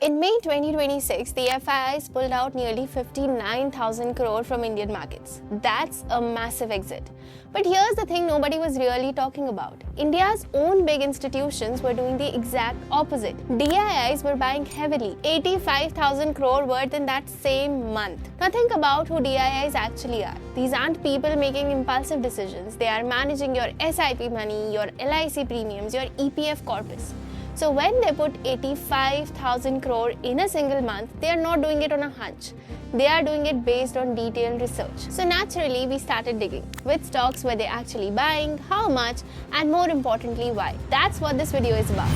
In May 2026, the FIIs pulled out nearly 59,000 crore from Indian markets. That's a massive exit. But here's the thing nobody was really talking about. India's own big institutions were doing the exact opposite. DIIs were buying heavily, 85,000 crore worth in that same month. Now think about who DIIs actually are. These aren't people making impulsive decisions. They are managing your SIP money, your LIC premiums, your EPF corpus. So when they put 85,000 crore in a single month, they are not doing it on a hunch. They are doing it based on detailed research. So naturally, we started digging. Which stocks were they actually buying, how much, and more importantly, why. That's what this video is about.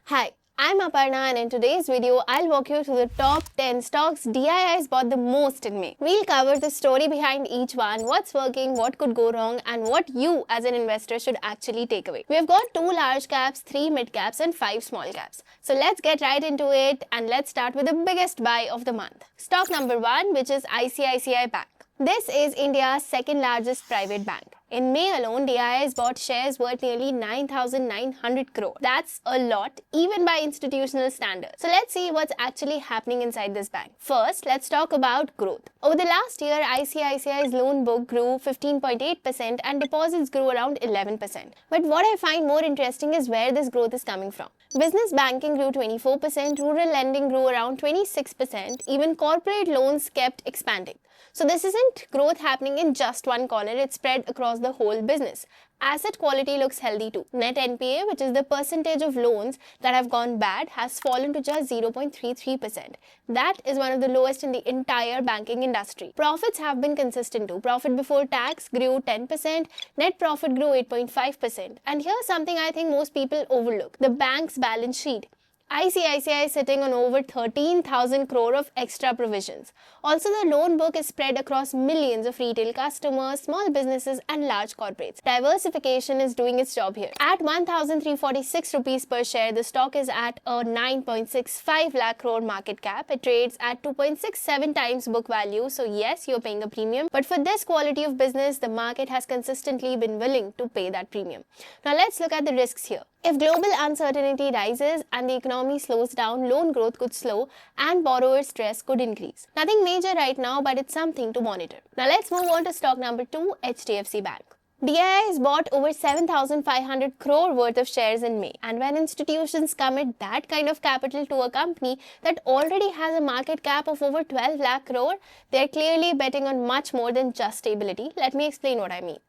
Hi. I'm Aparna, and in today's video, I'll walk you through the top 10 stocks DIIs bought the most in May. We'll cover the story behind each one, what's working, what could go wrong, and what you as an investor should actually take away. We've got 2 large caps, 3 mid caps, and 5 small caps. So let's get right into it, and let's start with the biggest buy of the month. Stock number 1, which is ICICI Bank. This is India's second largest private bank. In May alone, DIIs bought shares worth nearly 9,900 crore. That's a lot, even by institutional standards. So let's see what's actually happening inside this bank. First, let's talk about growth. Over the last year, ICICI's loan book grew 15.8% and deposits grew around 11%. But what I find more interesting is where this growth is coming from. Business banking grew 24%, rural lending grew around 26%, even corporate loans kept expanding. So this isn't growth happening in just one corner, it's spread across the whole business. Asset quality looks healthy too. Net NPA, which is the percentage of loans that have gone bad, has fallen to just 0.33%. That is one of the lowest in the entire banking industry. Profits have been consistent too. Profit before tax grew 10%, net profit grew 8.5%. And here's something I think most people overlook: the bank's balance sheet. ICICI is sitting on over 13,000 crore of extra provisions. Also, the loan book is spread across millions of retail customers, small businesses and large corporates. Diversification is doing its job here. At 1,346 rupees per share, the stock is at a 9.65 lakh crore market cap. It trades at 2.67 times book value. So yes, you're paying a premium. But for this quality of business, the market has consistently been willing to pay that premium. Now let's look at the risks here. If global uncertainty rises and the economy slows down, loan growth could slow and borrower stress could increase. Nothing major right now, but it's something to monitor. Now let's move on to stock number 2, HDFC Bank. DIIs bought over 7,500 crore worth of shares in May. And when institutions commit that kind of capital to a company that already has a market cap of over 12 lakh crore, they're clearly betting on much more than just stability. Let me explain what I mean.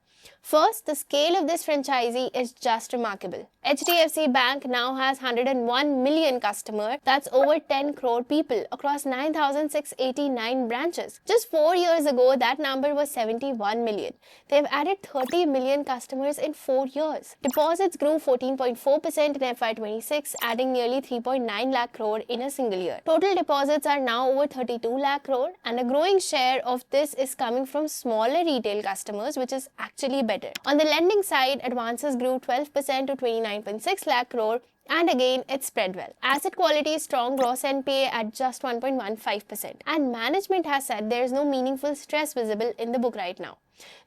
First, the scale of this franchisee is just remarkable. HDFC Bank now has 101 million customers. That's over 10 crore people across 9,689 branches. Just 4 years ago, that number was 71 million. They've added 30 million customers in 4 years. Deposits grew 14.4% in FY26, adding nearly 3.9 lakh crore in a single year. Total deposits are now over 32 lakh crore, and a growing share of this is coming from smaller retail customers, which is actually better. On the lending side, advances grew 12% to 29.6 lakh crore, and again, it spread well. Asset quality is strong, gross NPA at just 1.15%. And management has said there is no meaningful stress visible in the book right now.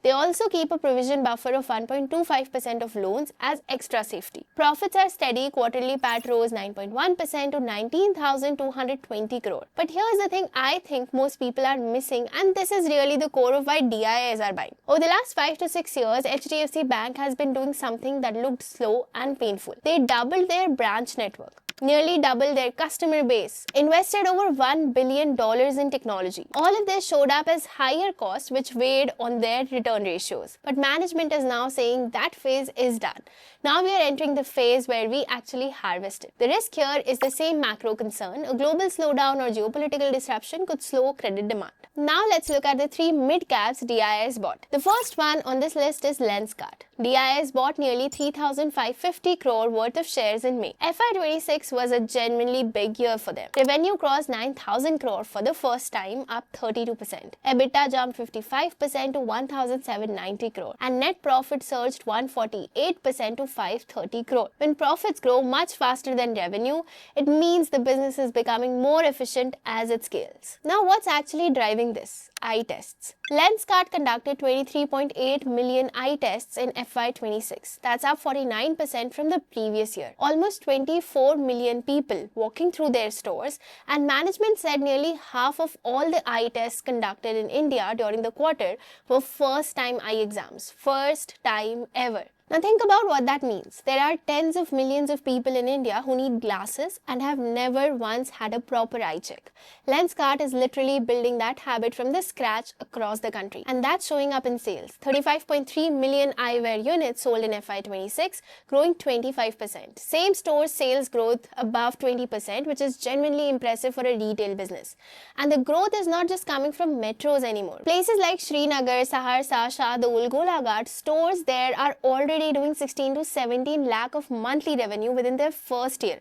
They also keep a provision buffer of 1.25% of loans as extra safety. Profits are steady. Quarterly PAT rose 9.1% to 19,220 crore. But here's the thing I think most people are missing, and this is really the core of why DIIs are buying. Over the last 5 to 6 years, HDFC Bank has been doing something that looked slow and painful. They doubled their branch network, nearly doubled their customer base, invested over $1 billion in technology. All of this showed up as higher costs, which weighed on their return ratios. But management is now saying that phase is done. Now we are entering the phase where we actually harvest it. The risk here is the same macro concern. A global slowdown or geopolitical disruption could slow credit demand. Now let's look at the 3 mid-caps DIIs bought. The first one on this list is Lenskart. DIIs bought nearly 3,550 crore worth of shares in May. FY26 was a genuinely big year for them. Revenue crossed 9,000 crore for the first time, up 32%. EBITDA jumped 55% to 1,790 crore. And net profit surged 148% to 530 crore. When profits grow much faster than revenue, it means the business is becoming more efficient as it scales. Now what's actually driving this? eye tests. Lenskart conducted 23.8 million eye tests in FY26. That's up 49% from the previous year. Almost 24 million people walking through their stores, and management said nearly half of all the eye tests conducted in India during the quarter were first-time eye exams. First time ever. Now think about what that means. There are tens of millions of people in India who need glasses and have never once had a proper eye check. Lenskart is literally building that habit from the scratch across the country. And that's showing up in sales. 35.3 million eyewear units sold in FY26, growing 25%. Same store sales growth above 20%, which is genuinely impressive for a retail business. And the growth is not just coming from metros anymore. Places like Srinagar, Saharsa, Shahadol, Golaghat, stores there are already doing 16 to 17 lakh of monthly revenue within their first year.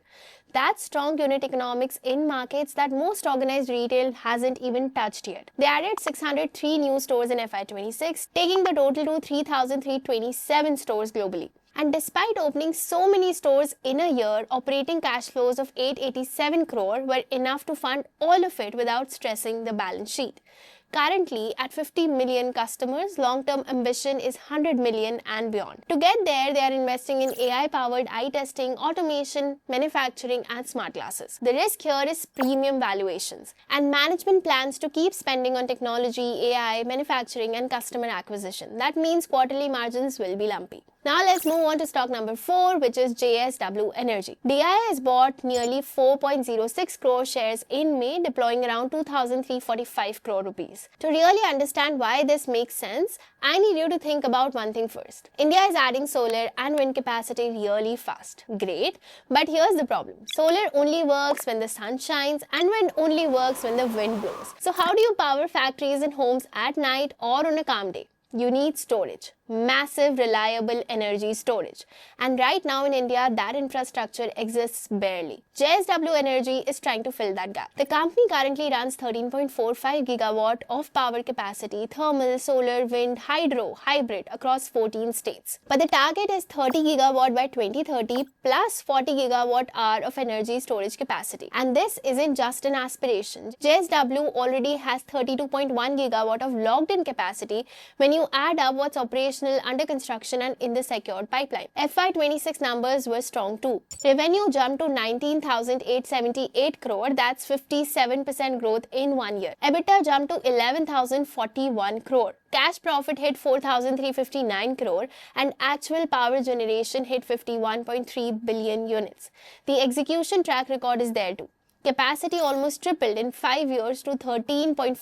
That's strong unit economics in markets that most organized retail hasn't even touched yet. They added 603 new stores in FY26, taking the total to 3,327 stores globally. And despite opening so many stores in a year, operating cash flows of 887 crore were enough to fund all of it without stressing the balance sheet. Currently, at 50 million customers, long-term ambition is 100 million and beyond. To get there, they are investing in AI-powered eye testing, automation, manufacturing, and smart glasses. The risk here is premium valuations, and management plans to keep spending on technology, AI, manufacturing, and customer acquisition. That means quarterly margins will be lumpy. Now let's move on to stock number 4, which is JSW Energy. DIIs bought nearly 4.06 crore shares in May, deploying around 2,345 crore rupees. To really understand why this makes sense, I need you to think about one thing first. India is adding solar and wind capacity really fast. Great, but here's the problem. Solar only works when the sun shines and wind only works when the wind blows. So how do you power factories and homes at night or on a calm day? You need storage. Massive, reliable energy storage. And right now in India, that infrastructure exists barely. JSW Energy is trying to fill that gap. The company currently runs 13.45 gigawatt of power capacity, thermal, solar, wind, hydro, hybrid across 14 states. But the target is 30 gigawatt by 2030 plus 40 gigawatt hour of energy storage capacity. And this isn't just an aspiration. JSW already has 32.1 gigawatt of logged-in capacity when you add up what's operational, under construction, and in the secured pipeline. FY26 numbers were strong too. Revenue jumped to 19,878 crore, that's 57% growth in 1 year. EBITDA jumped to 11,041 crore. Cash profit hit 4,359 crore and actual power generation hit 51.3 billion units. The execution track record is there too. Capacity almost tripled in 5 years to 13.45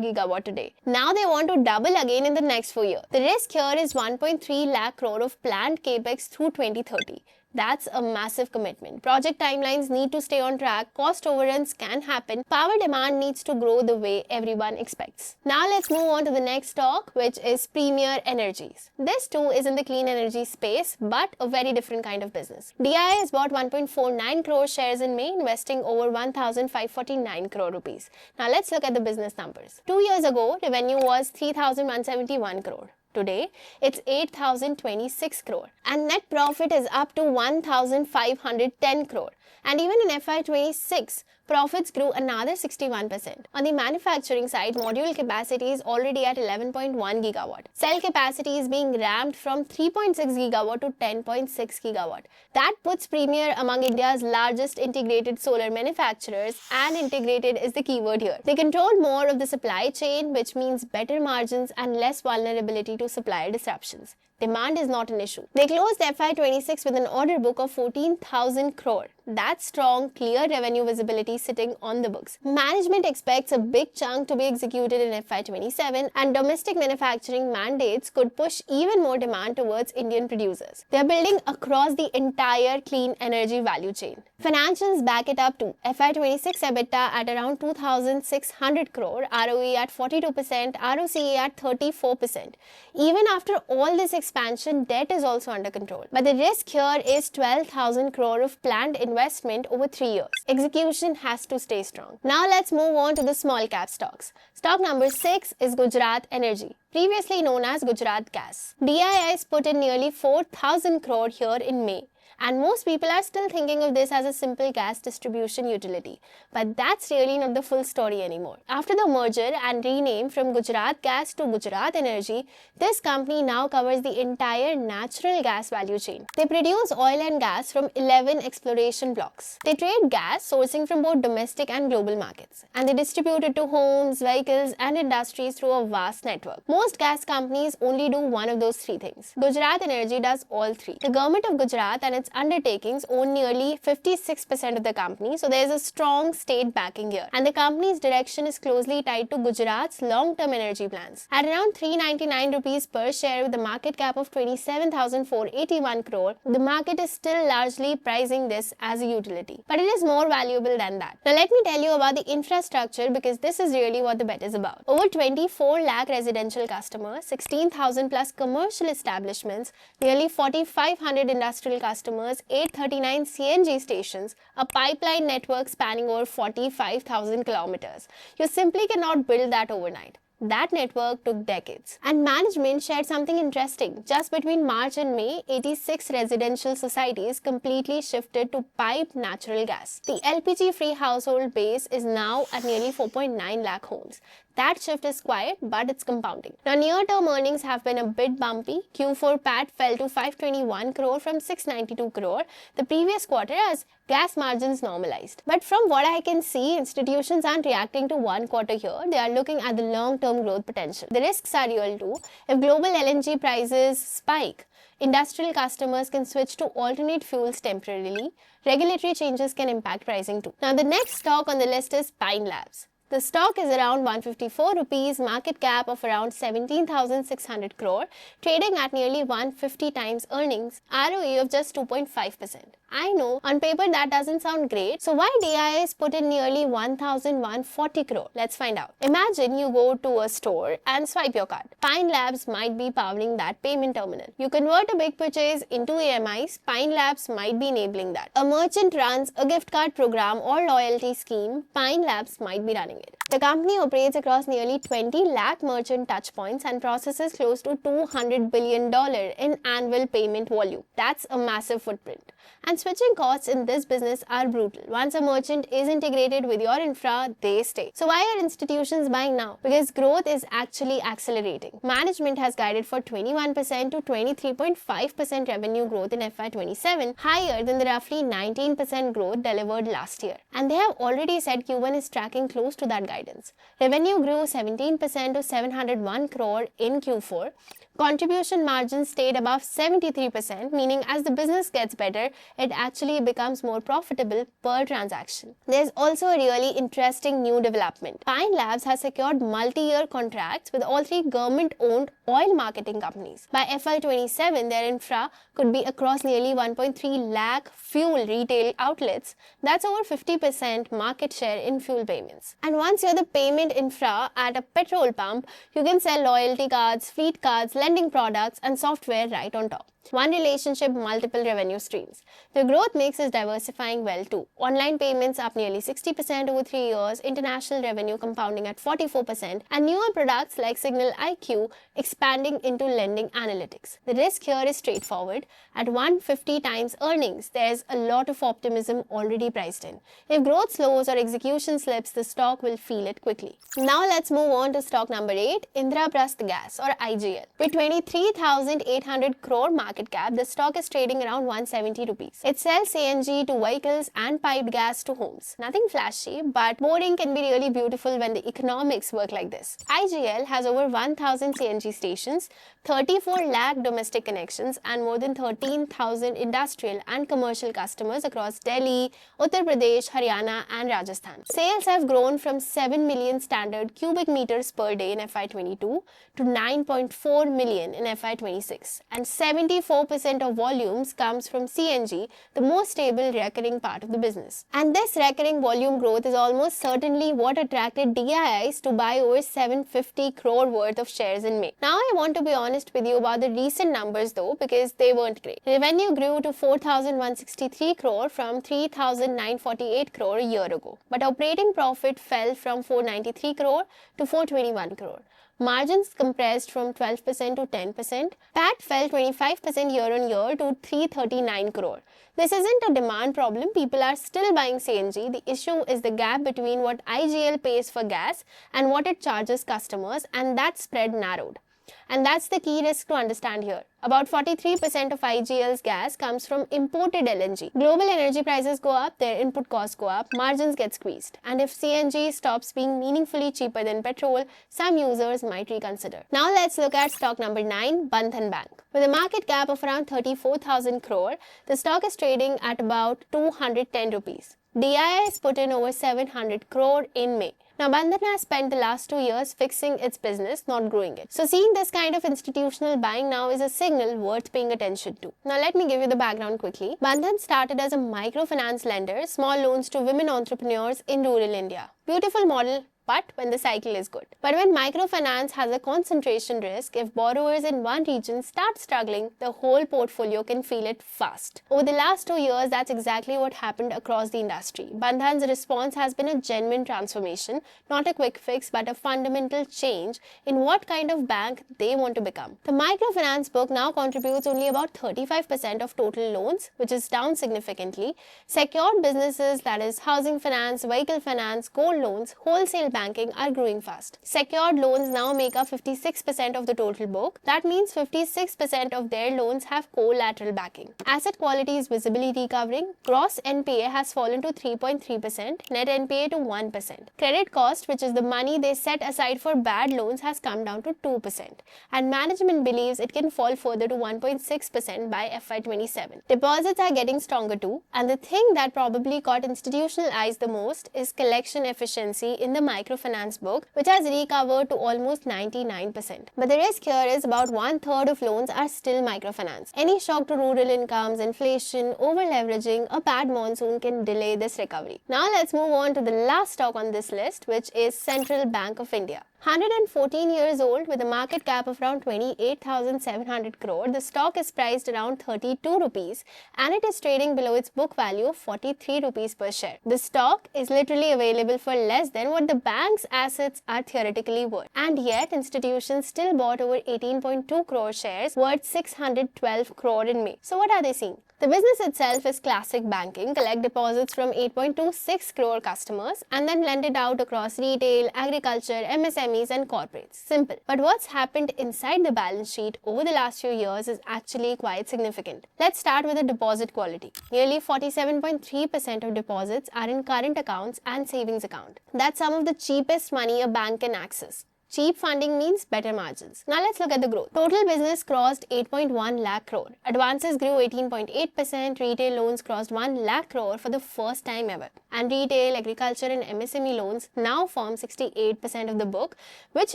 gigawatt today. Now they want to double again in the next 4 years. The risk here is 1.3 lakh crore of planned capex through 2030. That's a massive commitment. Project timelines need to stay on track, cost overruns can happen, power demand needs to grow the way everyone expects. Now let's move on to the next stock, which is Premier Energies. This too is in the clean energy space, but a very different kind of business. DIIs bought 1.49 crore shares in May, investing over 1,549 crore rupees. Now let's look at the business numbers. 2 years ago, revenue was 3,171 crore. Today, it's 8,026 crore and net profit is up to 1,510 crore. And even in FY26, profits grew another 61%. On the manufacturing side, module capacity is already at 11.1 gigawatt. Cell capacity is being ramped from 3.6 gigawatt to 10.6 gigawatt. That puts Premier among India's largest integrated solar manufacturers, and integrated is the keyword here. They control more of the supply chain, which means better margins and less vulnerability to supplier disruptions. Demand is not an issue. They closed FY26 with an order book of 14,000 crore. That's strong, clear revenue visibility sitting on the books. Management expects a big chunk to be executed in FY27, and domestic manufacturing mandates could push even more demand towards Indian producers. They are building across the entire clean energy value chain. Financials back it up too. FY26 EBITDA at around 2,600 crore, ROE at 42%, ROCE at 34%. Even after all this expansion, debt is also under control. But the risk here is 12,000 crore of planned investment over 3 years. Execution has to stay strong. Now let's move on to the small cap stocks. Stock number 6 is Gujarat Energy, previously known as Gujarat Gas. DIIs put in nearly 4,000 crore here in May. And most people are still thinking of this as a simple gas distribution utility. But that's really not the full story anymore. After the merger and rename from Gujarat Gas to Gujarat Energy, this company now covers the entire natural gas value chain. They produce oil and gas from 11 exploration blocks. They trade gas sourcing from both domestic and global markets, and they distribute it to homes, vehicles, and industries through a vast network. Most gas companies only do one of those three things. Gujarat Energy does all three. The government of Gujarat and its undertakings own nearly 56% of the company, so there is a strong state backing here. And the company's direction is closely tied to Gujarat's long-term energy plans. At around 399 rupees per share with a market cap of 27,481 crore, the market is still largely pricing this as a utility. But it is more valuable than that. Now let me tell you about the infrastructure, because this is really what the bet is about. Over 24 lakh residential customers, 16,000 plus commercial establishments, nearly 4,500 industrial customers, 839 CNG stations, a pipeline network spanning over 45,000 kilometers. You simply cannot build that overnight. That network took decades. And management shared something interesting. Just between March and May, 86 residential societies completely shifted to piped natural gas. The LPG-free household base is now at nearly 4.9 lakh homes. That shift is quiet, but it's compounding. Now, near-term earnings have been a bit bumpy. Q4 PAT fell to 521 crore from 692 crore the previous quarter as gas margins normalized. But from what I can see, institutions aren't reacting to one quarter here. They are looking at the long-term growth potential. The risks are real too. If global LNG prices spike, industrial customers can switch to alternate fuels temporarily. Regulatory changes can impact pricing too. Now, the next stock on the list is Pine Labs. The stock is around 154 rupees, market cap of around 17,600 crore, trading at nearly 150 times earnings, ROE of just 2.5%. I know, on paper that doesn't sound great, so why DIIs put in nearly 1,140 crore? Let's find out. Imagine you go to a store and swipe your card. Pine Labs might be powering that payment terminal. You convert a big purchase into AMIs, Pine Labs might be enabling that. A merchant runs a gift card program or loyalty scheme, Pine Labs might be running it. The company operates across nearly 20 lakh merchant touchpoints and processes close to $200 billion in annual payment volume. That's a massive footprint. And switching costs in this business are brutal. Once a merchant is integrated with your infra, they stay. So why are institutions buying now? Because growth is actually accelerating. Management has guided for 21% to 23.5% revenue growth in FY27, higher than the roughly 19% growth delivered last year. And they have already said Q1 is tracking close to that guidance. Revenue grew 17% to 701 crore in Q4. Contribution margins stayed above 73%, meaning as the business gets better, it actually becomes more profitable per transaction. There's also a really interesting new development. Pine Labs has secured multi-year contracts with all three government-owned oil marketing companies. By FY27, their infra could be across nearly 1.3 lakh fuel retail outlets. That's over 50% market share in fuel payments. And once you're the payment infra at a petrol pump, you can sell loyalty cards, fleet cards, lending products, and software right on top. One relationship, multiple revenue streams. The growth mix is diversifying well too. Online payments up nearly 60% over 3 years, international revenue compounding at 44%, and newer products like Signal IQ expanding into lending analytics. The risk here is straightforward. At 150 times earnings, there's a lot of optimism already priced in. If growth slows or execution slips, the stock will feel it quickly. Now let's move on to stock number 8, Indraprastha Gas or IGL. With 23,800 crore market cap, the stock is trading around 170 rupees. It sells CNG to vehicles and piped gas to homes. Nothing flashy, but boring can be really beautiful when the economics work like this. IGL has over 1,000 CNG stations, 34 lakh domestic connections, and more than 13,000 industrial and commercial customers across Delhi, Uttar Pradesh, Haryana, and Rajasthan. Sales have grown from 7 million standard cubic meters per day in FY22 to 9.4 million in FY26, and 74% of volumes comes from CNG, the most stable recurring part of the business. And this recurring volume growth is almost certainly what attracted DIIs to buy over 750 crore worth of shares in May. Now I want to be honest with you about the recent numbers though, because they weren't great. Revenue grew to 4,163 crore from 3,948 crore a year ago, but operating profit fell from 493 crore to 421 crore. Margins compressed from 12% to 10%. PAT fell 25% year on year to 339 crore. This isn't a demand problem, people are still buying CNG. The issue is the gap between what IGL pays for gas and what it charges customers, and that spread narrowed. And that's the key risk to understand here. About 43% of IGL's gas comes from imported LNG. Global energy prices go up, their input costs go up, margins get squeezed. And if CNG stops being meaningfully cheaper than petrol, some users might reconsider. Now let's look at stock number 9, Bandhan Bank. With a market cap of around 34,000 crore, the stock is trading at about 210 rupees. DIIs put in over 700 crore in May. Now, Bandhan has spent the last 2 years fixing its business, not growing it. So, seeing this kind of institutional buying now is a signal worth paying attention to. Now, let me give you the background quickly. Bandhan started as a microfinance lender, small loans to women entrepreneurs in rural India. Beautiful model, but when the cycle is good. But when microfinance has a concentration risk, if borrowers in one region start struggling, the whole portfolio can feel it fast. Over the last 2 years, that's exactly what happened across the industry. Bandhan's response has been a genuine transformation, not a quick fix, but a fundamental change in what kind of bank they want to become. The microfinance book now contributes only about 35% of total loans, which is down significantly. Secured businesses, that is housing finance, vehicle finance, gold loans, wholesale banking are growing fast. Secured loans now make up 56% of the total book. That means 56% of their loans have collateral backing. Asset quality is visibly recovering. Gross NPA has fallen to 3.3%, net NPA to 1%. Credit cost, which is the money they set aside for bad loans, has come down to 2%. And management believes it can fall further to 1.6% by FY27. Deposits are getting stronger too. And the thing that probably caught institutional eyes the most is collection efficiency in the microfinance book, which has recovered to almost 99%. But the risk here is about 1/3 of loans are still microfinance. Any shock to rural incomes, inflation, over-leveraging, a bad monsoon can delay this recovery. Now let's move on to the last stock on this list, which is Central Bank of India. 114 years old with a market cap of around 28,700 crore, the stock is priced around 32 rupees and it is trading below its book value of 43 rupees per share. The stock is literally available for less than what the bank's assets are theoretically worth. And yet, institutions still bought over 18.2 crore shares worth 612 crore in May. So what are they seeing? The business itself is classic banking, collect deposits from 8.26 crore customers and then lend it out across retail, agriculture, MSMEs and corporates. Simple. But what's happened inside the balance sheet over the last few years is actually quite significant. Let's start with the deposit quality. Nearly 47.3% of deposits are in current accounts and savings account. That's some of the cheapest money a bank can access. Cheap funding means better margins. Now let's look at the growth. Total business crossed 8.1 lakh crore. Advances grew 18.8%. Retail loans crossed 1 lakh crore for the first time ever. And retail, agriculture and MSME loans now form 68% of the book, which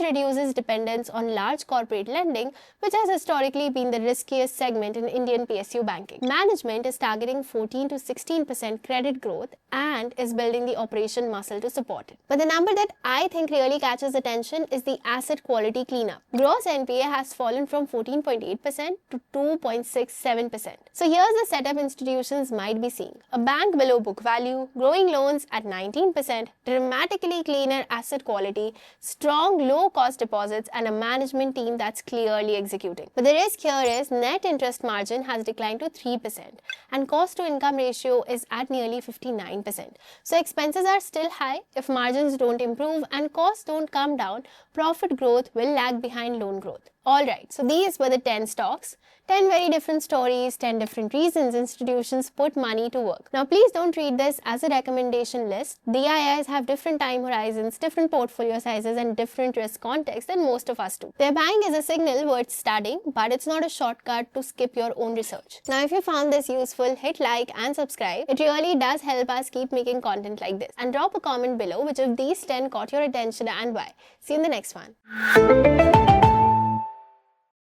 reduces dependence on large corporate lending, which has historically been the riskiest segment in Indian PSU banking. Management is targeting 14 to 16% credit growth and is building the operation muscle to support it. But the number that I think really catches attention is the asset quality cleanup. Gross NPA has fallen from 14.8% to 2.67%. So here's the setup institutions might be seeing. A bank below book value, growing loans at 19%, dramatically cleaner asset quality, strong low-cost deposits and a management team that's clearly executing. But the risk here is net interest margin has declined to 3% and cost-to-income ratio is at nearly 59%. So expenses are still high. If margins don't improve and costs don't come down, profit growth will lag behind loan growth. Alright, so these were the 10 stocks. 10 very different stories, 10 different reasons institutions put money to work. Now please don't treat this as a recommendation list. DIIs have different time horizons, different portfolio sizes and different risk contexts than most of us do. Their buying is a signal worth studying, but it's not a shortcut to skip your own research. Now if you found this useful, hit like and subscribe. It really does help us keep making content like this. And drop a comment below which of these 10 caught your attention and why. See you in the next one.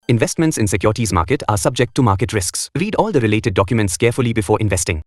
Investments in securities market are subject to market risks. Read all the related documents carefully before investing.